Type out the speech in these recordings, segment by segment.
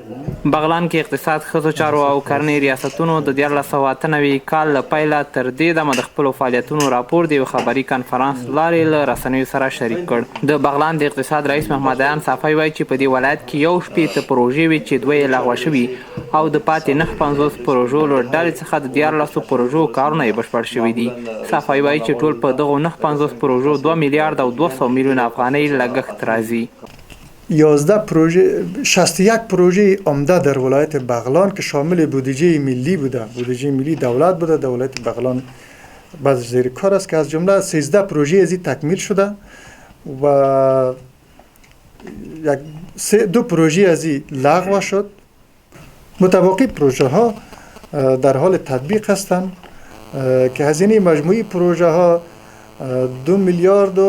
بغلان کې اقتصاد، ښځو چارو او کرنې ریاستونو د 1998 کال له پیله تر دې دمه د خپلو فعالیتونو راپور د یو خبري کنفرانس لارې له رسنیو سره شریک کړ. د بغلان د اقتصاد رئیس محمد صافی وایي چې په دې ولایت کې یو شپېته پروژې وي چې دوه یې لغوه شوي او د پاتې 950 پروژو له ډلې څخه د 14 پروژو کارونه یې بشپړ شوي دي. صافی وایي چې ټول په دغو 950 پروژو 2 میلیارده او 200 میلیونه افغانۍ لګښت راځي. 11 پروژه 61 پروژه عمده در ولایت بغلان که شامل بودیجه ملی بوده، بودیجه ملی دولت بوده، در ولایت بغلان بعض زیر کار است که از جمله 13 پروژه از این تکمیل شده و دو پروژه از این لغو شد. متباقی پروژه ها در حال تطبیق هستند که هزینه مجموعی پروژه ها 2 میلیارد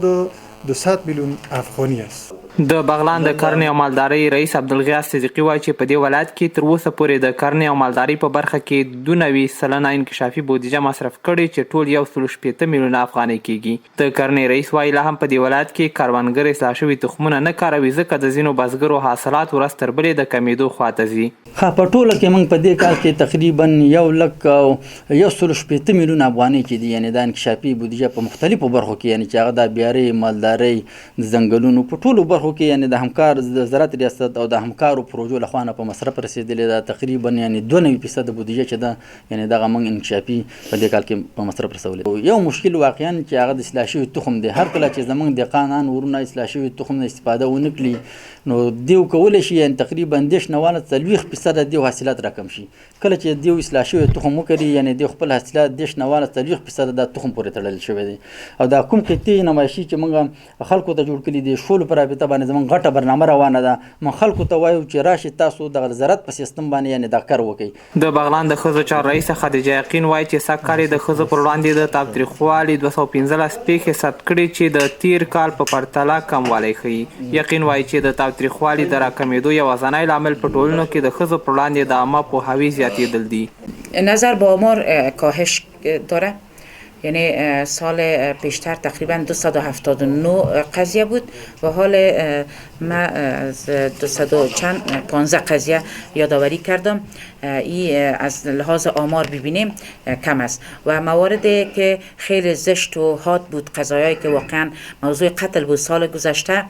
و 200 میلیون افغانی است. د بغلان د کرنې او مالدارۍ رئیس عبدالغیاث صدیقي وایي چې په دې ولایت کې تر اوسه پورې د کرنې او مالدارۍ په برخه کې 92% انکشافي بودیجه مصرف کړې چې ټول 160 میلیونه افغانۍ کېږي. د کرنې رئیس وایي لا هم په دې ولایت کې کروندګر اصلاح شوي تخمونه نه کاروي ځکه د ځینو بزګرو حاصلات ورځ تر بلې د کمیدو خواته ځي. په ټوله کې موږ په دې کال کې تقریبا 160 میلیونه افغانۍ کې دي، یعنی د انکشافي بودیجه په مختلفو برخو کې، یعنی چې هغه د بیارۍ، مالدارۍ، ځنګلونو په ټولو برخو کې، یعنی د همکار د زراعت ریاست او د همکارو پروژو له خوا نه په مصرف رسیدلې ده. تقریبا یعنی 92% بودیجه چې ده، یعنی دغه موږ انکشافي په دې کال کې په مصرف رسولې. یو مشکل واقعا چې هغه د اصلاح شوي تخم دی. هر کله چې زموږ دهقانان ورونه اصلاح شوي تخم نه استفاده ونه کړي نو دیو کولی شي یعنی تقریبا 40% دیو حاصلات راکم شي. کله چې دیو اصلاح شوي تخم وکړي یعنی دیو خپل حاصلات 40% د تخم پورې تړل شوی دی. او دا کوم قطعي نمایشي چې موږ خلکو ته جوړ کړي دي شولو په رابطه باندې زموږ غټه برنامه روانه ده. من خلکو ته وایو چې راشي تاسو د زراعت په سیستم باندې یعنی دا کار وکړئ. د بغلان د ښځو چارو رئیس خدیجه یقین وایي چې سږ کال د ښځو پر وړاندې د تاوتریخوالي 215 پیښې ثبت کړي چې د تیر کال په پرتله کموالی ښیي. یقین وایي چې د تاوتریخوالي د راکمېدو یوازینی لامل په ټولنو کې د ښځو پر وړاندې د عامه پوهاوي زیاتېدل دي. نظر به آمار کاهش داره، یعنی سال پیشتر تقریبا 279 قضیه بود و حال ما از 215 قضیه یادآوری کردم. این از لحاظ آمار ببینیم کم است و مواردی که خیلی زشت و حاد بود، قضایایی که واقعا موضوع قتل بود سال گذشته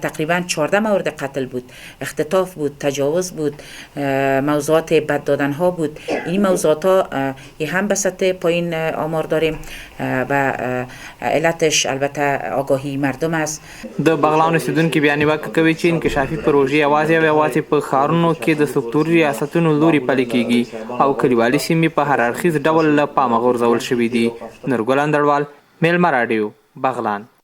تقریبا 14 مورد قتل بود، اختطاف بود، تجاوز بود، موضوعات بد دادن ها بود. این موضوعات ها هم به سطح پایین آمار داریم و علتش البته آگاهی مردم است. د بغلان اوسیدونکي بیا نیوکه کوي چې انکشافي پروژې یوازې په ښارونو کې د سکتوري ریاستونو لوري پلي کیږي او کلیوالي سیمې په هر اړخیز ډول له پامه غورځول شوي دي. نورګل اندړوال، میلمه راډیو، بغلان.